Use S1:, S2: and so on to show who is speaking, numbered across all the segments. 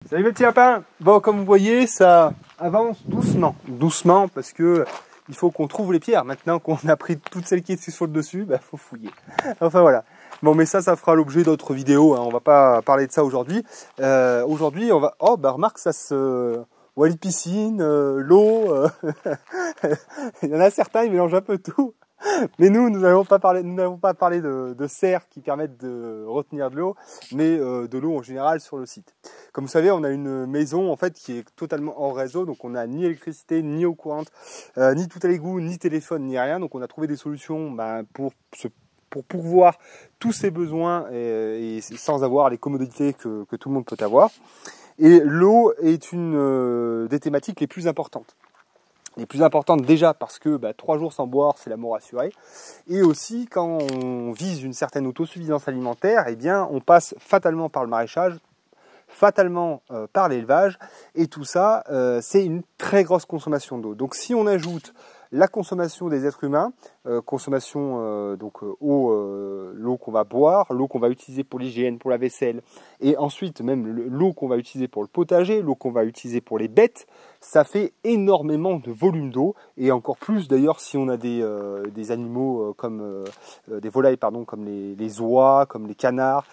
S1: Salut mes petits lapins. Bon, comme vous voyez, ça avance doucement. Doucement parce que il faut qu'on trouve les pierres. Maintenant qu'on a pris toutes celles qui étaient sur le dessus, bah, faut fouiller. Enfin voilà. Bon, mais ça fera l'objet d'autres vidéos, hein. On va pas parler de ça aujourd'hui. Aujourd'hui, on va... Oh, bah remarque, ça se... Wally piscine, l'eau... Il y en a certains, ils mélangent un peu tout. Mais nous n'avons pas parlé de serres qui permettent de retenir de l'eau, mais de l'eau en général sur le site. Comme vous savez, on a une maison en fait qui est totalement hors réseau, donc on n'a ni électricité, ni eau courante, ni tout à l'égout, ni téléphone, ni rien. Donc on a trouvé des solutions pour pourvoir tous ses besoins et sans avoir les commodités que tout le monde peut avoir. Et l'eau est une des thématiques les plus importantes. Les plus importantes déjà parce que 3 jours sans boire, c'est la mort assurée. Et aussi, quand on vise une certaine autosuffisance alimentaire, eh bien, on passe fatalement par le maraîchage, fatalement par l'élevage. Et tout ça, c'est une très grosse consommation d'eau. Donc si on ajoute la consommation des êtres humains, l'eau qu'on va boire, l'eau qu'on va utiliser pour l'hygiène, pour la vaisselle, et ensuite même l'eau qu'on va utiliser pour le potager, l'eau qu'on va utiliser pour les bêtes, ça fait énormément de volume d'eau, et encore plus d'ailleurs si on a des animaux comme des volailles, pardon, comme les oies, comme les canards,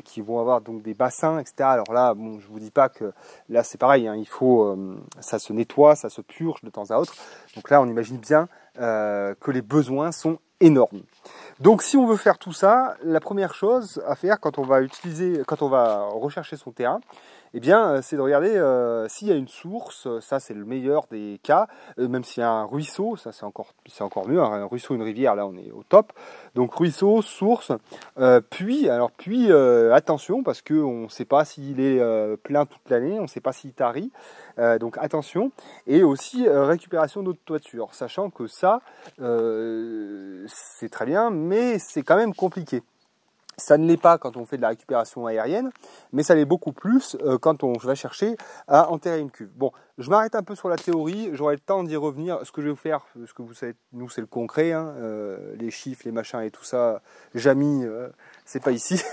S1: qui vont avoir donc des bassins, etc. Alors là, bon, je vous dis pas que là c'est pareil, hein, il faut ça se nettoie, ça se purge de temps à autre. Donc là, on imagine bien que les besoins sont énormes. Donc si on veut faire tout ça, la première chose à faire quand on va rechercher son terrain, eh bien, c'est de regarder s'il y a une source. Ça c'est le meilleur des cas, même s'il y a un ruisseau, ça c'est encore mieux, hein, un ruisseau, une rivière, là on est au top. Donc ruisseau, source, puits, attention parce qu'on ne sait pas s'il est plein toute l'année, on ne sait pas s'il tarit, donc attention. Et aussi récupération d'eau de toiture, sachant que ça c'est très bien, mais c'est quand même compliqué. Ça ne l'est pas quand on fait de la récupération aérienne, mais ça l'est beaucoup plus quand on va chercher à enterrer une cuve. Bon, je m'arrête un peu sur la théorie, j'aurai le temps d'y revenir. Ce que je vais vous faire, ce que vous savez, nous c'est le concret, hein, les chiffres, les machins et tout ça, Jamy, c'est pas ici.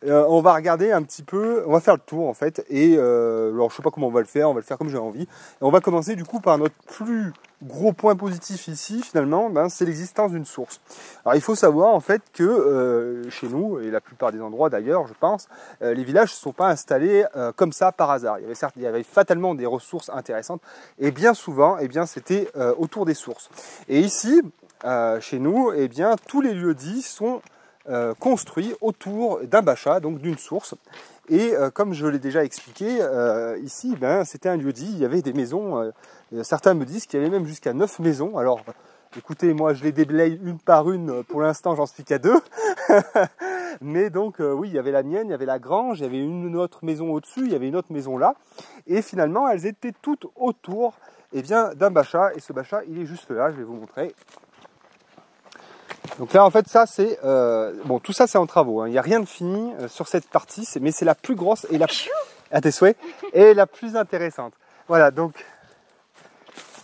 S1: On va regarder un petit peu, on va faire le tour en fait, et alors je sais pas comment on va le faire comme j'ai envie. Et on va commencer du coup par notre plus gros point positif ici finalement, c'est l'existence d'une source. Alors il faut savoir en fait que chez nous, et la plupart des endroits d'ailleurs je pense, les villages ne sont pas installés comme ça par hasard. Il y avait fatalement des ressources intéressantes, et bien souvent c'était autour des sources. Et ici, chez nous, tous les lieux-dits sont construits autour d'un bachat, donc d'une source. Et comme je l'ai déjà expliqué, ici, c'était un lieu-dit, il y avait des maisons, certains me disent qu'il y avait même jusqu'à 9 maisons. Alors, écoutez, moi je les déblaye une par une, pour l'instant j'en suis qu'à 2. Mais donc, oui, il y avait la mienne, il y avait la grange, il y avait une autre maison au-dessus, il y avait une autre maison là. Et finalement, elles étaient toutes autour d'un bachat. Et ce bachat, il est juste là, je vais vous montrer. Donc là en fait ça c'est tout ça c'est en travaux, hein. Il n'y a rien de fini sur cette partie, mais c'est la plus grosse et à tes souhaits, et la plus intéressante. Voilà, donc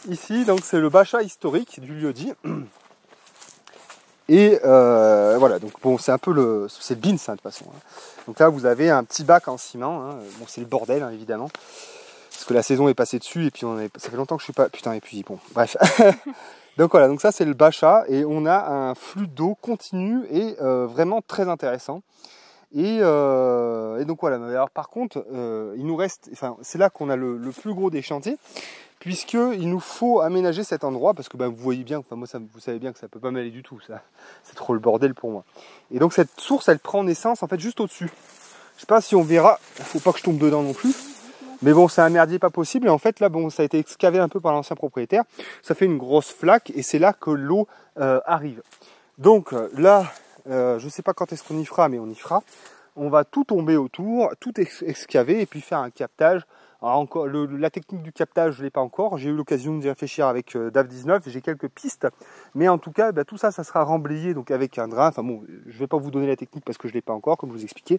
S1: ici donc c'est le bachat historique du lieu-dit. Et voilà, donc bon, c'est un peu c'est le bins, hein, de toute façon, hein. Donc là vous avez un petit bac en ciment, hein. Bon c'est le bordel, hein, évidemment, parce que la saison est passée dessus et puis ça fait longtemps que je suis pas, putain, et puis bon, bref. Donc voilà, donc ça c'est le bachat, et on a un flux d'eau continu et vraiment très intéressant. Et donc voilà. Alors par contre, il nous reste, c'est là qu'on a le plus gros des chantiers, puisqu'il nous faut aménager cet endroit, parce que vous voyez bien, moi vous savez bien que ça peut pas m'aller du tout, ça, c'est trop le bordel pour moi. Et donc cette source, elle prend naissance en fait juste au-dessus. Je sais pas si on verra, faut pas que je tombe dedans non plus. Mais bon, c'est un merdier pas possible, et en fait là, bon, ça a été excavé un peu par l'ancien propriétaire, ça fait une grosse flaque, et c'est là que l'eau arrive. Donc là, je sais pas quand est-ce qu'on y fera, mais on y fera. On va tout tomber autour, tout excaver, et puis faire un captage. Alors encore, la technique du captage, je ne l'ai pas encore, j'ai eu l'occasion d'y réfléchir avec DAF19, j'ai quelques pistes, mais en tout cas, tout ça, ça sera remblayé donc avec un drain. Enfin bon, je ne vais pas vous donner la technique parce que je ne l'ai pas encore, comme je vous expliquais,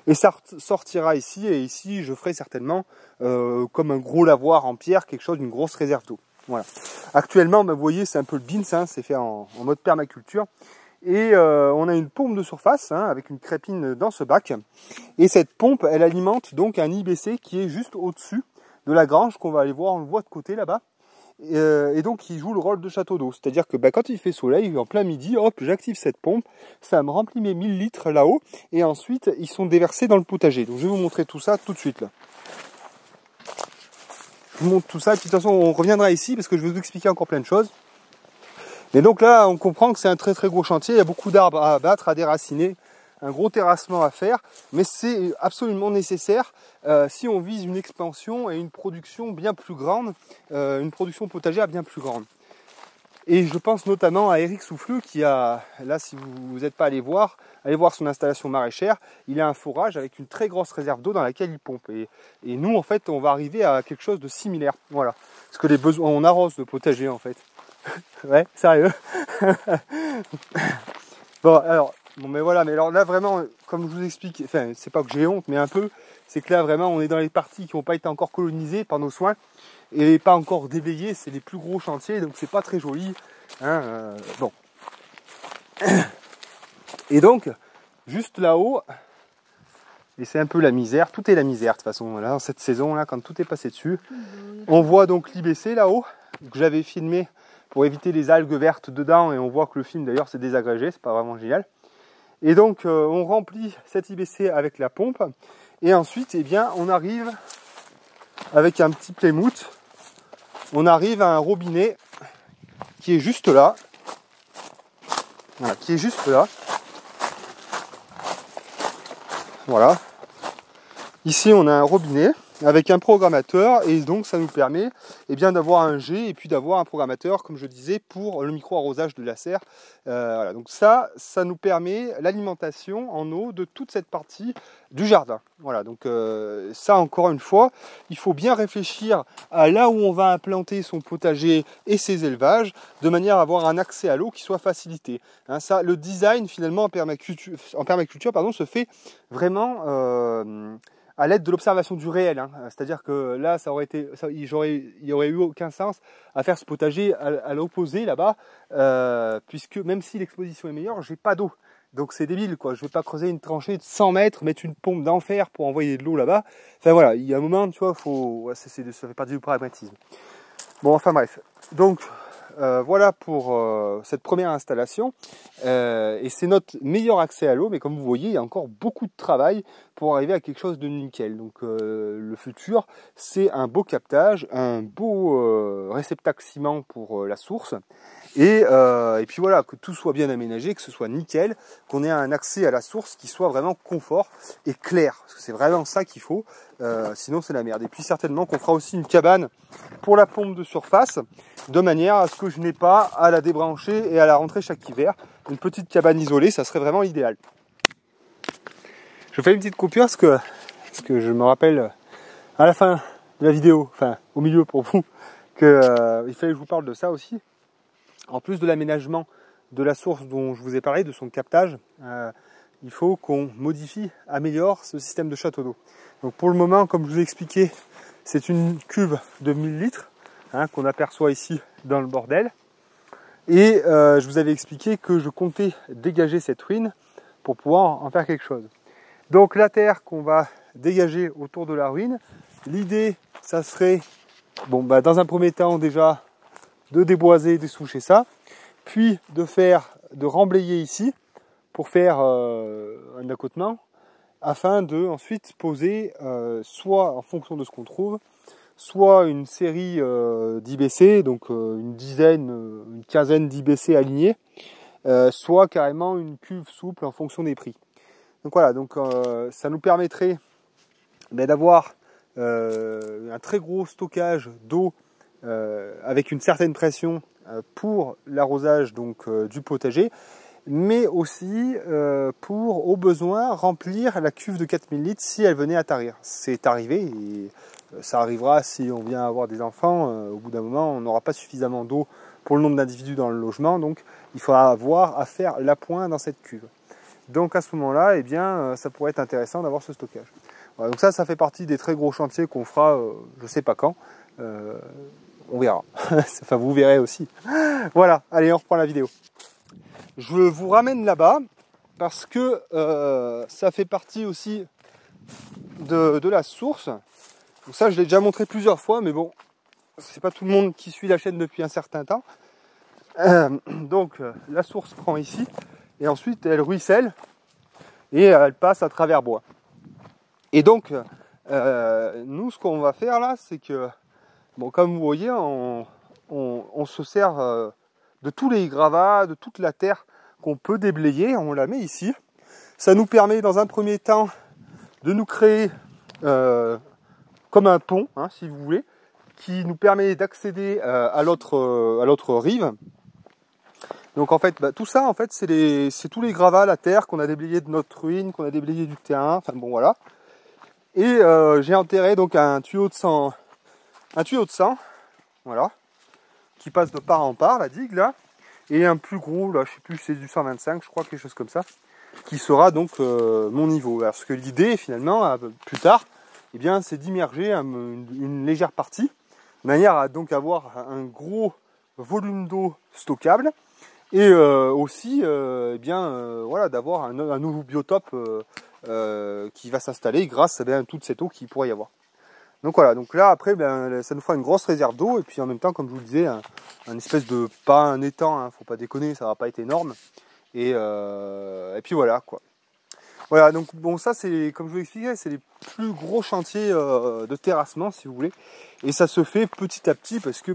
S1: et ça sortira ici, et ici, je ferai certainement comme un gros lavoir en pierre, quelque chose d'une grosse réserve d'eau. Voilà. Actuellement, vous voyez, c'est un peu le bins, hein, c'est fait en mode permaculture, Et on a une pompe de surface hein, avec une crépine dans ce bac. Et cette pompe, elle alimente donc un IBC qui est juste au-dessus de la grange qu'on va aller voir, on le voit de côté là-bas. Et donc il joue le rôle de château d'eau. C'est-à-dire que quand il fait soleil, en plein midi, hop, j'active cette pompe, ça me remplit mes 1000 litres là-haut. Et ensuite, ils sont déversés dans le potager. Donc je vais vous montrer tout ça tout de suite là. Je vous montre tout ça, et puis de toute façon on reviendra ici parce que je vais vous expliquer encore plein de choses. Mais donc là, on comprend que c'est un très très gros chantier, il y a beaucoup d'arbres à abattre, à déraciner, un gros terrassement à faire, mais c'est absolument nécessaire si on vise une expansion et une production bien plus grande, une production potagère bien plus grande. Et je pense notamment à Eric Souffleux qui a, là si vous n'êtes pas allé voir son installation maraîchère, il a un forage avec une très grosse réserve d'eau dans laquelle il pompe. Et nous en fait on va arriver à quelque chose de similaire, voilà. Parce que les besoins, on arrose le potager en fait. Ouais, sérieux. Bon, alors, mais voilà, mais alors là vraiment, comme je vous explique, enfin, c'est pas que j'ai honte, mais un peu, c'est que là vraiment, on est dans les parties qui n'ont pas été encore colonisées par nos soins et pas encore déblayées, c'est les plus gros chantiers, donc c'est pas très joli. Hein, bon. Et donc, juste là-haut, et c'est un peu la misère, tout est la misère de toute façon, là, dans cette saison-là, quand tout est passé dessus. On voit donc l'IBC là-haut, que j'avais filmé pour éviter les algues vertes dedans, et on voit que le film d'ailleurs s'est désagrégé, c'est pas vraiment génial. Et donc on remplit cet IBC avec la pompe, et ensuite eh bien, on arrive avec un petit Plymouth, on arrive à un robinet qui est juste là, voilà, qui est juste là, voilà. Ici on a un robinet avec un programmateur et donc ça nous permet eh bien, d'avoir un G et puis d'avoir un programmateur comme je disais pour le micro-arrosage de la serre. Voilà. Donc ça nous permet l'alimentation en eau de toute cette partie du jardin. Voilà, donc ça encore une fois, il faut bien réfléchir à là où on va implanter son potager et ses élevages de manière à avoir un accès à l'eau qui soit facilité. Hein, ça, le design finalement en permaculture pardon, se fait vraiment à l'aide de l'observation du réel. Hein. C'est-à-dire que là, il n'y aurait eu aucun sens à faire ce potager à l'opposé là-bas, puisque même si l'exposition est meilleure, j'ai pas d'eau. Donc c'est débile, quoi. Je ne vais pas creuser une tranchée de 100 mètres, mettre une pompe d'enfer pour envoyer de l'eau là-bas. Enfin voilà, il y a un moment, tu vois, ça fait partie du pragmatisme. Bon, enfin bref. Donc voilà pour cette première installation. Et c'est notre meilleur accès à l'eau, mais comme vous voyez, il y a encore beaucoup de travail pour arriver à quelque chose de nickel. Donc le futur, c'est un beau captage, un beau réceptacle ciment pour la source. Et puis voilà, que tout soit bien aménagé, que ce soit nickel, qu'on ait un accès à la source qui soit vraiment confort et clair. Parce que c'est vraiment ça qu'il faut, sinon c'est la merde. Et puis certainement qu'on fera aussi une cabane pour la pompe de surface, de manière à ce que je n'ai pas à la débrancher et à la rentrer chaque hiver. Une petite cabane isolée, ça serait vraiment idéal. Je fais une petite coupure parce que je me rappelle à la fin de la vidéo, enfin au milieu pour vous, qu'il fallait que je vous parle de ça aussi. En plus de l'aménagement de la source dont je vous ai parlé, de son captage, il faut qu'on modifie, améliore ce système de château d'eau. Donc pour le moment, comme je vous ai expliqué, c'est une cuve de 1000 litres hein, qu'on aperçoit ici dans le bordel. Et je vous avais expliqué que je comptais dégager cette ruine pour pouvoir en faire quelque chose. Donc la terre qu'on va dégager autour de la ruine, l'idée, ça serait, dans un premier temps déjà, de déboiser, dessoucher ça, puis de remblayer ici pour faire un accotement, afin de ensuite poser, soit en fonction de ce qu'on trouve, soit une série d'IBC, donc une quinzaine d'IBC alignés, soit carrément une cuve souple en fonction des prix. Donc voilà, ça nous permettrait d'avoir un très gros stockage d'eau avec une certaine pression pour l'arrosage du potager, mais aussi pour au besoin remplir la cuve de 4000 litres si elle venait à tarir. C'est arrivé et ça arrivera si on vient avoir des enfants. Au bout d'un moment, on n'aura pas suffisamment d'eau pour le nombre d'individus dans le logement, donc il faudra avoir à faire l'appoint dans cette cuve. Donc à ce moment-là, eh bien, ça pourrait être intéressant d'avoir ce stockage. Voilà, donc ça fait partie des très gros chantiers qu'on fera, je ne sais pas quand. On verra. Enfin, vous verrez aussi. Voilà, allez, on reprend la vidéo. je vous ramène là-bas parce que ça fait partie aussi de la source. Donc ça, je l'ai déjà montré plusieurs fois, mais bon, c'est pas tout le monde qui suit la chaîne depuis un certain temps. Donc la source prend ici et ensuite elle ruisselle et elle passe à travers bois. Et donc nous, ce qu'on va faire là, c'est que, bon, comme vous voyez, on se sert de tous les gravats, de toute la terre qu'on peut déblayer, on la met ici. Ça nous permet dans un premier temps de nous créer comme un pont, hein, si vous voulez, qui nous permet d'accéder à l'autre rive. Donc en fait, tout ça, en fait, c'est tous les gravats, la terre qu'on a déblayé de notre ruine, qu'on a déblayé du terrain, enfin bon voilà. Et j'ai enterré donc un tuyau de sang, voilà, qui passe de part en part, la digue là, et un plus gros, là, je sais plus, c'est du 125, je crois, quelque chose comme ça, qui sera donc mon niveau. Parce que l'idée, finalement, plus tard, eh bien, c'est d'immerger une légère partie, de manière à donc avoir un gros volume d'eau stockable, et aussi, eh bien, voilà, d'avoir un nouveau biotope qui va s'installer grâce à toute cette eau qu'il pourrait y avoir. Donc voilà, donc là après ça nous fera une grosse réserve d'eau et puis en même temps, comme je vous le disais, un espèce de, pas un étang, hein, faut pas déconner, ça va pas être énorme. Et puis voilà quoi. Voilà, donc bon, ça c'est, comme je vous l'expliquais, c'est les plus gros chantiers de terrassement si vous voulez. Et ça se fait petit à petit parce que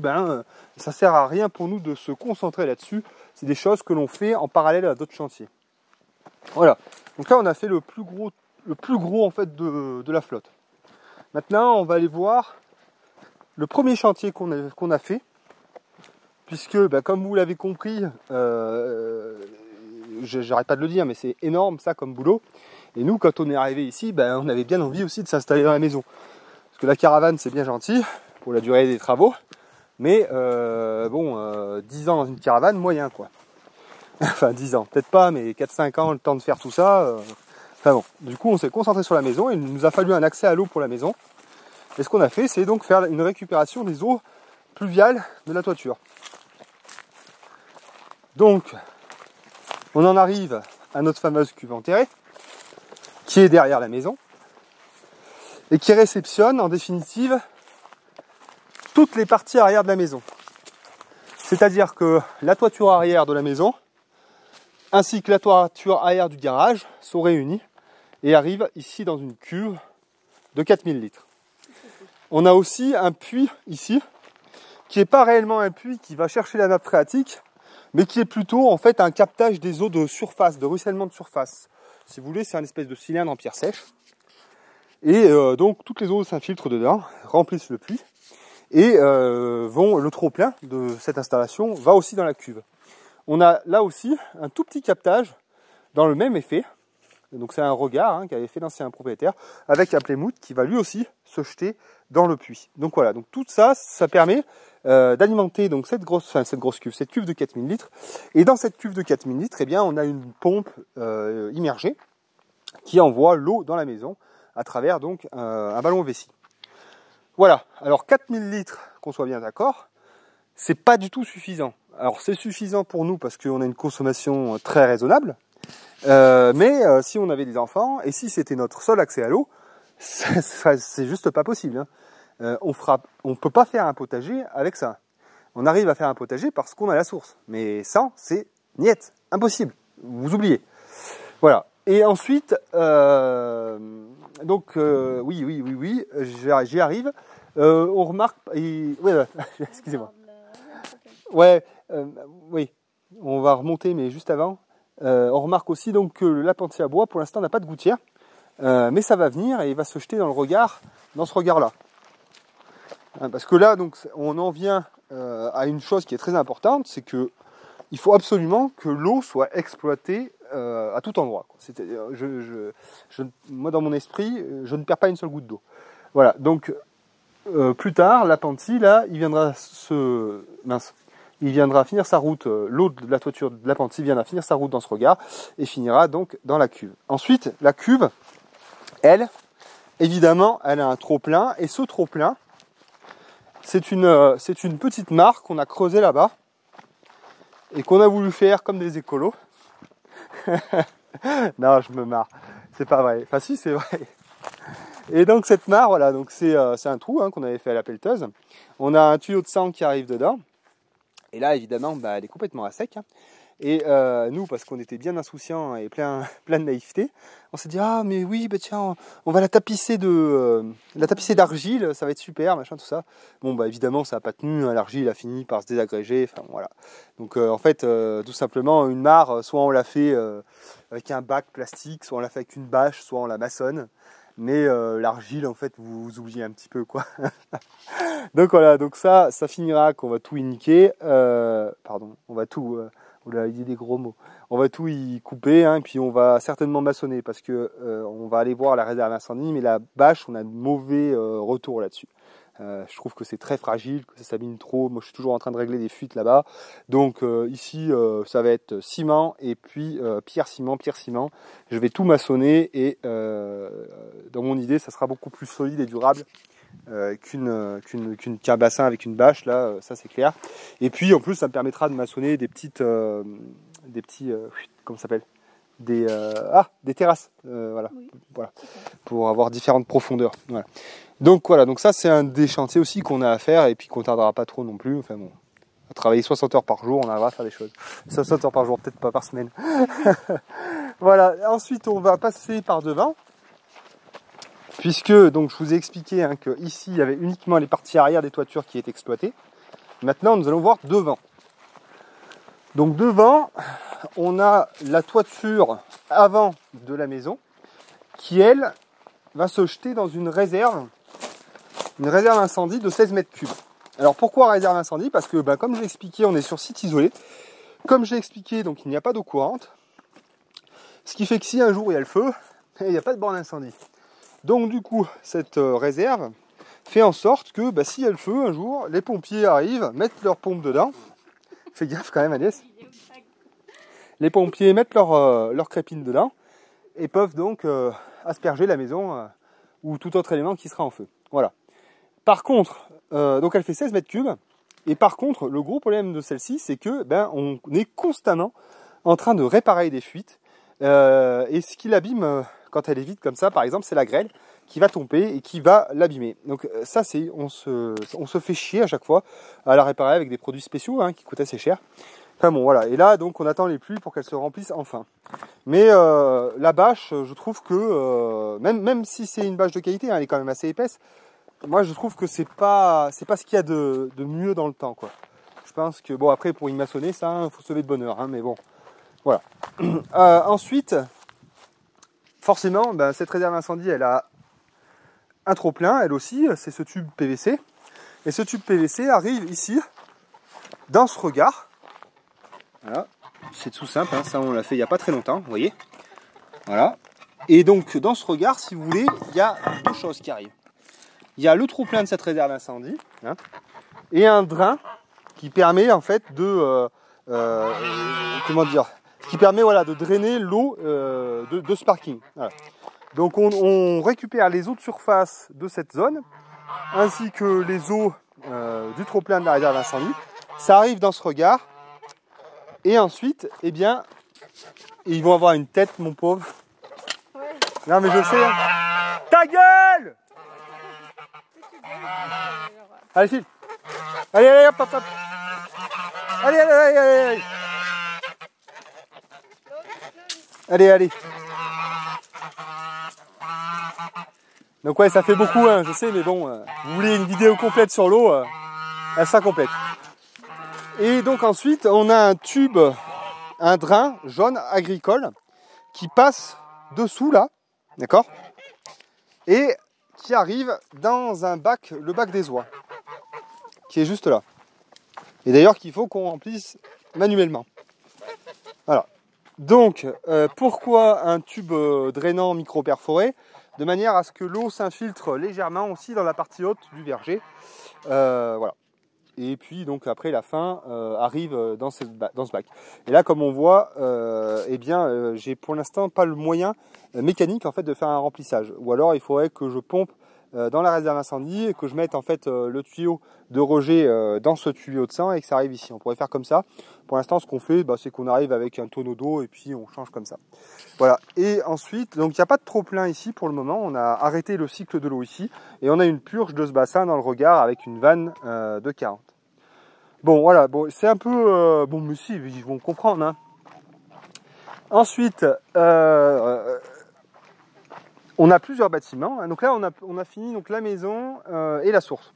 S1: ça sert à rien pour nous de se concentrer là-dessus. C'est des choses que l'on fait en parallèle à d'autres chantiers. Voilà, donc là on a fait le plus gros en fait de la flotte. Maintenant, on va aller voir le premier chantier qu'on a fait, puisque, comme vous l'avez compris, j'arrête pas de le dire, mais c'est énorme ça comme boulot. Et nous, quand on est arrivé ici, on avait bien envie aussi de s'installer dans la maison. Parce que la caravane, c'est bien gentil pour la durée des travaux, mais 10 ans dans une caravane, moyen quoi. Enfin 10 ans, peut-être pas, mais 4-5 ans, le temps de faire tout ça. Enfin bon, du coup on s'est concentré sur la maison et il nous a fallu un accès à l'eau pour la maison. Et ce qu'on a fait, c'est donc faire une récupération des eaux pluviales de la toiture. Donc, on en arrive à notre fameuse cuve enterrée, qui est derrière la maison, et qui réceptionne en définitive toutes les parties arrière de la maison. C'est-à-dire que la toiture arrière de la maison, ainsi que la toiture arrière du garage, sont réunies et arrivent ici dans une cuve de 4000 litres. On a aussi un puits ici, qui n'est pas réellement un puits qui va chercher la nappe phréatique, mais qui est plutôt en fait un captage des eaux de surface, de ruissellement de surface. Si vous voulez, c'est un espèce de cylindre en pierre sèche. Et donc toutes les eaux s'infiltrent dedans, remplissent le puits, et le trop-plein de cette installation va aussi dans la cuve. On a là aussi un tout petit captage dans le même effet. Donc c'est un regard qu'avait fait l'ancien propriétaire avec un plémout qui va lui aussi se jeter dans le puits. Donc voilà, donc tout ça, ça permet d'alimenter donc cette cuve de 4000 litres. Et dans cette cuve de 4000 litres, eh bien, on a une pompe immergée qui envoie l'eau dans la maison à travers donc un ballon vessie. Voilà, alors 4000 litres, qu'on soit bien d'accord, c'est pas du tout suffisant. Alors c'est suffisant pour nous parce qu'on a une consommation très raisonnable. Mais si on avait des enfants et si c'était notre seul accès à l'eau, c'est juste pas possible. On peut pas faire un potager avec ça. On arrive à faire un potager parce qu'on a la source. Mais sans, c'est niet, impossible. Vous oubliez. Voilà. Et ensuite, oui, j'y arrive. On remarque, excusez-moi. Ouais, oui, on va remonter, mais juste avant. On remarque aussi donc que le lapentier à bois, pour l'instant, n'a pas de gouttière, mais ça va venir et il va se jeter dans ce regard-là. Parce que là, donc, on en vient à une chose qui est très importante, c'est que il faut absolument que l'eau soit exploitée à tout endroit. Moi, dans mon esprit, je ne perds pas une seule goutte d'eau. Voilà. Donc, plus tard, l'appentis, là, il viendra finir sa route, l'eau de la toiture de l'appentis viendra finir sa route dans ce regard et finira donc dans la cuve. Ensuite, la cuve, elle, évidemment, elle a un trop-plein et ce trop-plein, c'est une petite mare qu'on a creusée là-bas et qu'on a voulu faire comme des écolos. Non, je me marre. C'est pas vrai. Enfin si, c'est vrai. Et donc cette mare, voilà, donc c'est un trou hein, qu'on avait fait à la pelleteuse. On a un tuyau de sang qui arrive dedans. Et là, évidemment, bah, elle est complètement à sec. Hein. Et nous, parce qu'on était bien insouciants et plein de naïveté, on s'est dit ah mais oui, bah tiens, on va la tapisser d'argile, ça va être super, machin tout ça. Bon bah évidemment ça n'a pas tenu, hein, l'argile a fini par se désagréger. Enfin voilà. Donc en fait, tout simplement une mare, soit on l'a fait avec un bac plastique, soit on l'a fait avec une bâche, soit on la maçonne. Mais l'argile en fait vous oubliez un petit peu quoi. Donc voilà, donc ça finira qu'on va tout y niquer. Pardon, on va tout. Oula, il dit des gros mots. On va tout y couper, hein, et puis on va certainement maçonner parce que on va aller voir la réserve incendie, mais la bâche, on a de mauvais retours là-dessus. Je trouve que c'est très fragile, que ça s'abîme trop. Moi, je suis toujours en train de régler des fuites là-bas. Donc ici, ça va être ciment et puis pierre ciment. Je vais tout maçonner et dans mon idée, ça sera beaucoup plus solide et durable. Qu'un bassin avec une bâche, là, ça c'est clair. Et puis en plus, ça me permettra de maçonner des petits, comment ça s'appelle, des terrasses, voilà,
S2: Oui.
S1: Voilà, pour avoir différentes profondeurs. Voilà. Donc voilà, donc ça c'est un des chantiers aussi qu'on a à faire et puis qu'on tardera pas trop non plus. Enfin bon, à travailler 60 heures par jour, on arrivera à faire des choses. 60 heures par jour, peut-être pas par semaine. Voilà. Ensuite, on va passer par devant. Puisque donc je vous ai expliqué hein, qu'ici il y avait uniquement les parties arrière des toitures qui étaient exploitées. Maintenant nous allons voir devant. Donc devant, on a la toiture avant de la maison qui elle va se jeter dans une réserve incendie de 16 mètres cubes. Alors pourquoi réserve incendie? Parce que comme je l'ai expliqué, on est sur site isolé. Comme je l'ai expliqué, donc il n'y a pas d'eau courante. Ce qui fait que si un jour il y a le feu, il n'y a pas de borne incendie. Donc du coup, cette réserve fait en sorte que s'il y a le feu un jour, les pompiers arrivent, mettent leur pompe dedans. Fais gaffe quand même Agnès. Les pompiers mettent leur crépine dedans et peuvent donc asperger la maison ou tout autre élément qui sera en feu. Voilà. Par contre, donc elle fait 16 mètres cubes. Et par contre, le gros problème de celle-ci, c'est que on est constamment en train de réparer des fuites. Et ce qui l'abîme quand elle est vide comme ça, par exemple, c'est la grêle qui va tomber et qui va l'abîmer. Donc ça, on se fait chier à chaque fois à la réparer avec des produits spéciaux hein, qui coûtent assez cher. Enfin bon, voilà. Et là, donc, on attend les pluies pour qu'elle se remplisse enfin. Mais la bâche, je trouve que même si c'est une bâche de qualité, hein, elle est quand même assez épaisse. Moi, je trouve que c'est pas ce qu'il y a de mieux dans le temps, quoi. Je pense que bon, après pour y maçonner, ça, faut se lever de bonne heure, hein, mais bon, voilà. Ensuite. Forcément, cette réserve incendie, elle a un trop-plein, elle aussi, c'est ce tube PVC. Et ce tube PVC arrive ici, dans ce regard. Voilà, c'est tout simple, hein, ça on l'a fait il n'y a pas très longtemps, vous voyez. Voilà. Et donc, dans ce regard, si vous voulez, il y a deux choses qui arrivent. Il y a le trop-plein de cette réserve incendie, hein, et un drain qui permet en fait de... comment dire, qui permet de drainer l'eau de ce parking. Voilà. Donc on récupère les eaux de surface de cette zone, ainsi que les eaux du trop-plein de la réserve incendie. Ça arrive dans ce regard, et ensuite, ils vont avoir une tête, mon pauvre.
S2: Ouais.
S1: Non mais je le sais. Hein. Ta gueule! Allez, file. Allez, hop, hop, hop. Allez. Allez. Donc ouais, ça fait beaucoup, hein, je sais, mais bon, vous voulez une vidéo complète sur l'eau, elle sera complète. Et donc ensuite, on a un tube, un drain jaune agricole qui passe dessous là, d'accord? Et qui arrive dans un bac, le bac des oies, qui est juste là. Et d'ailleurs qu'il faut qu'on remplisse manuellement. Voilà. Donc, pourquoi un tube drainant micro-perforé? De manière à ce que l'eau s'infiltre légèrement aussi dans la partie haute du verger. Voilà. Et puis donc après la fin arrive dans ce bac. Et là comme on voit, j'ai pour l'instant pas le moyen mécanique en fait de faire un remplissage. Ou alors il faudrait que je pompe dans la réserve incendie et que je mette en fait le tuyau de rejet dans ce tuyau de sang et que ça arrive ici. On pourrait faire comme ça. Pour l'instant, ce qu'on fait, c'est qu'on arrive avec un tonneau d'eau et puis on change comme ça. Voilà. Et ensuite, donc il n'y a pas de trop plein ici pour le moment. On a arrêté le cycle de l'eau ici et on a une purge de ce bassin dans le regard avec une vanne de 40. Bon, voilà. Bon, c'est un peu bon, mais si, ils vont comprendre. Hein. Ensuite, on a plusieurs bâtiments. Donc là, on a fini donc la maison et la source.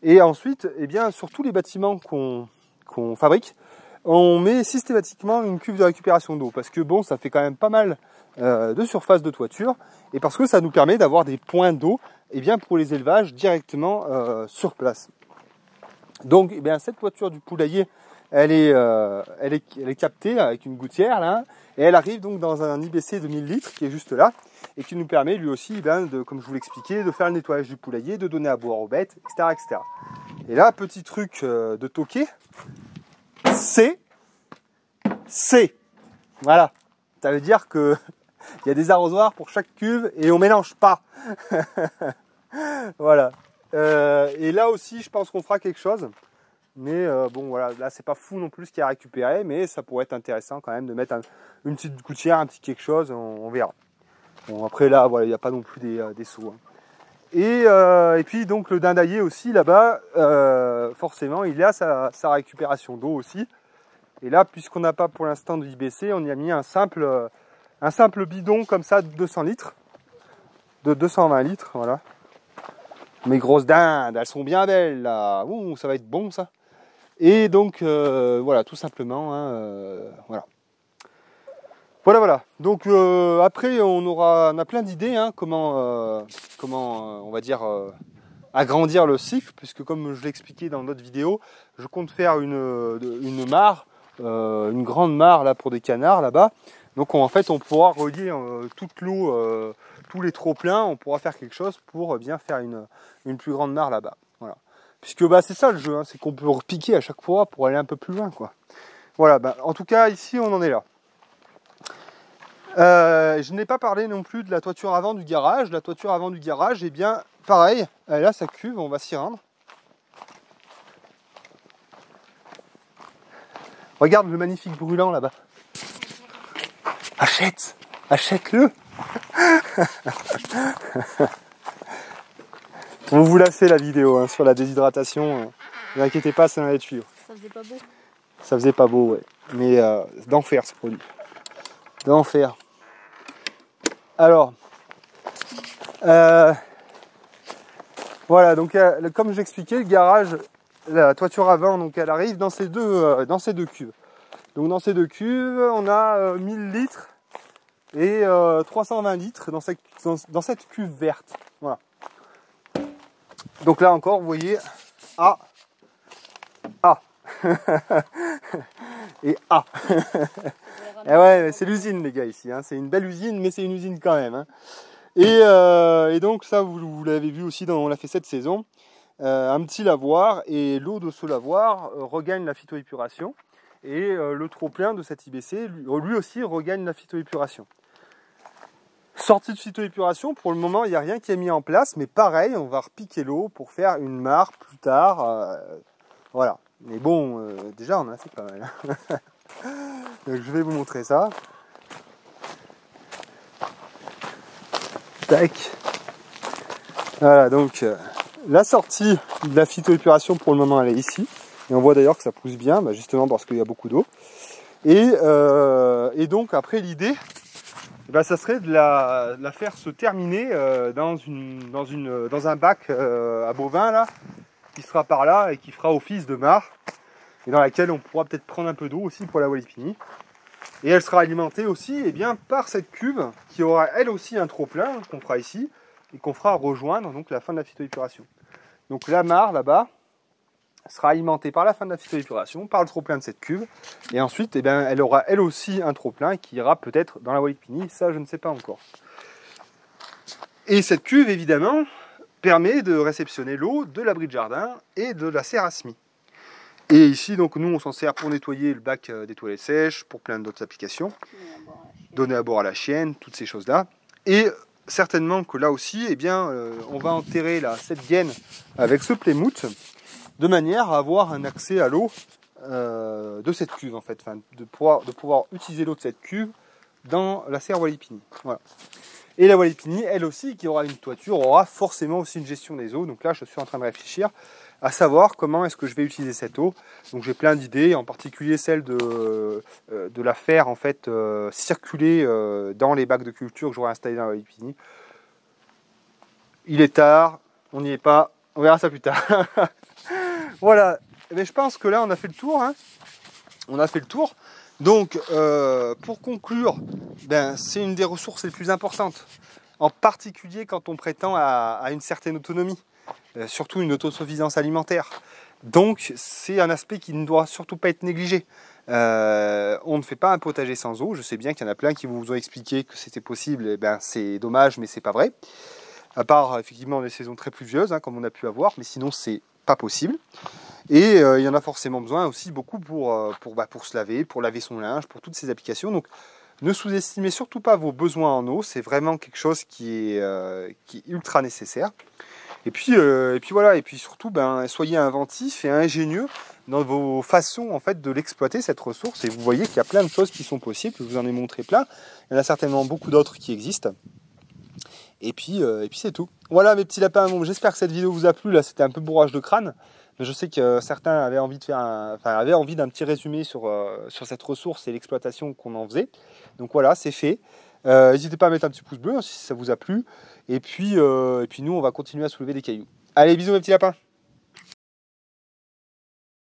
S1: Et ensuite, eh bien, sur tous les bâtiments qu'on fabrique, on met systématiquement une cuve de récupération d'eau. Parce que bon, ça fait quand même pas mal de surface de toiture. Et parce que ça nous permet d'avoir des points d'eau eh bien, pour les élevages directement sur place. Donc, eh bien, cette toiture du poulailler, elle est captée avec une gouttière là, et elle arrive donc dans un IBC de 1000 litres qui est juste là et qui nous permet lui aussi, comme je vous l'expliquais, de faire le nettoyage du poulailler, de donner à boire aux bêtes, etc. etc. Et là, petit truc de toqué, c'est voilà. Ça veut dire que il y a des arrosoirs pour chaque cuve et on mélange pas. Voilà. Et là aussi, je pense qu'on fera quelque chose. Mais bon, voilà, là, c'est pas fou non plus ce qu'il y a à récupérer, mais ça pourrait être intéressant quand même de mettre une petite gouttière, un petit quelque chose, on verra. Bon, après là, voilà, il n'y a pas non plus des seaux. Hein. Et puis donc le dindalier aussi, là-bas, forcément, il a sa récupération d'eau aussi. Et là, puisqu'on n'a pas pour l'instant de IBC, on y a mis un simple bidon comme ça de 200 litres, de 220 litres, voilà. Mes grosses dindes, elles sont bien belles là. Ouh, ça va être bon ça. Et donc voilà, tout simplement, hein, voilà. Voilà. Donc après, on a plein d'idées, hein, comment on va dire agrandir le cycle, puisque comme je l'ai expliqué dans notre vidéo, je compte faire une mare, une grande mare là pour des canards là-bas. Donc en fait, on pourra relier toute l'eau, tous les trop-pleins, on pourra faire quelque chose pour bien faire une plus grande mare là-bas. Voilà. Puisque c'est ça le jeu, hein, c'est qu'on peut repiquer à chaque fois pour aller un peu plus loin, quoi. Voilà, en tout cas ici on en est là. Je n'ai pas parlé non plus de la toiture avant du garage. La toiture avant du garage, eh bien pareil, elle a sa cuve, on va s'y rendre. Regarde le magnifique brûlant là-bas. Achète-le. On vous l'a fait la vidéo hein, sur la déshydratation. Ne vous inquiétez pas, c'est dans les tuyaux.
S2: Ça faisait pas beau.
S1: Ça faisait pas beau, ouais. Mais d'enfer ce produit. D'enfer. Alors, voilà, donc comme j'expliquais, le garage, la toiture avant, donc elle arrive dans ces deux cuves. Donc dans ces deux cuves, on a 1000 litres et 320 litres dans cette cuve verte. Voilà. Donc là encore, vous voyez, A, et A. Et ouais, c'est l'usine les gars ici, hein. C'est une belle usine, mais c'est une usine quand même. Hein. Et donc ça, vous l'avez vu aussi, on l'a fait cette saison, un petit lavoir, et l'eau de ce lavoir regagne la phytoépuration, et le trop-plein de cet IBC, lui aussi, regagne la phytoépuration. Sortie de phytoépuration, pour le moment, il n'y a rien qui est mis en place, mais pareil, on va repiquer l'eau pour faire une mare plus tard. Voilà. Mais bon, déjà, on en a fait pas mal. Donc, je vais vous montrer ça. Tac. Voilà, donc la sortie de la phytoépuration, pour le moment, elle est ici. Et on voit d'ailleurs que ça pousse bien, justement parce qu'il y a beaucoup d'eau. Et donc, après, l'idée... ça serait de la faire se terminer dans un bac à bovins là, qui sera par là et qui fera office de mare, et dans laquelle on pourra peut-être prendre un peu d'eau aussi pour la Walipini. Et elle sera alimentée aussi par cette cuve qui aura elle aussi un trop-plein qu'on fera ici et qu'on fera rejoindre donc la fin de la phytoépuration. Donc la mare là-bas sera alimentée par la fin de la phytoépuration, par le trop-plein de cette cuve, et ensuite elle aura elle aussi un trop-plein qui ira peut-être dans la Walipini, ça je ne sais pas encore. Et cette cuve évidemment permet de réceptionner l'eau de l'abri de jardin et de la Cérasmie. Et ici donc nous on s'en sert pour nettoyer le bac des toilettes sèches, pour plein d'autres applications, donner à boire à la chienne, toutes ces choses là. Et certainement que là aussi, eh bien, on va enterrer cette gaine avec ce Plymouth, de manière à avoir un accès à l'eau de cette cuve, en fait, enfin, de pouvoir utiliser l'eau de cette cuve dans la serre Walipini. Voilà. Et la Walipini, elle aussi, qui aura une toiture, aura forcément aussi une gestion des eaux. Donc là, je suis en train de réfléchir à savoir comment est-ce que je vais utiliser cette eau. Donc j'ai plein d'idées, en particulier celle de la faire en fait circuler dans les bacs de culture que j'aurai installés dans la Walipini. Il est tard, on n'y est pas, on verra ça plus tard. Voilà, mais je pense que là on a fait le tour. Hein. On a fait le tour. Donc pour conclure, ben, c'est une des ressources les plus importantes, en particulier quand on prétend à une certaine autonomie, surtout une autosuffisance alimentaire. Donc c'est un aspect qui ne doit surtout pas être négligé. On ne fait pas un potager sans eau. Je sais bien qu'il y en a plein qui vous ont expliqué que c'était possible. Et ben, c'est dommage, mais c'est pas vrai. À part effectivement des saisons très pluvieuses, hein, comme on a pu avoir, mais sinon c'est pas possible. Et il y en a forcément besoin aussi beaucoup pour se laver, pour laver son linge, pour toutes ces applications. Donc ne sous-estimez surtout pas vos besoins en eau, c'est vraiment quelque chose qui est ultra nécessaire. Et puis voilà, et puis surtout ben, soyez inventifs et ingénieux dans vos façons en fait de l'exploiter cette ressource. Et vous voyez qu'il y a plein de choses qui sont possibles, je vous en ai montré plein. Il y en a certainement beaucoup d'autres qui existent. Et puis c'est tout. Voilà mes petits lapins, bon, j'espère que cette vidéo vous a plu. Là c'était un peu bourrage de crâne. Mais je sais que certains avaient envie d'un petit résumé sur cette ressource et l'exploitation qu'on en faisait. Donc voilà, c'est fait. N'hésitez pas à mettre un petit pouce bleu hein, si ça vous a plu. Et puis nous, on va continuer à soulever des cailloux. Allez, bisous mes petits lapins.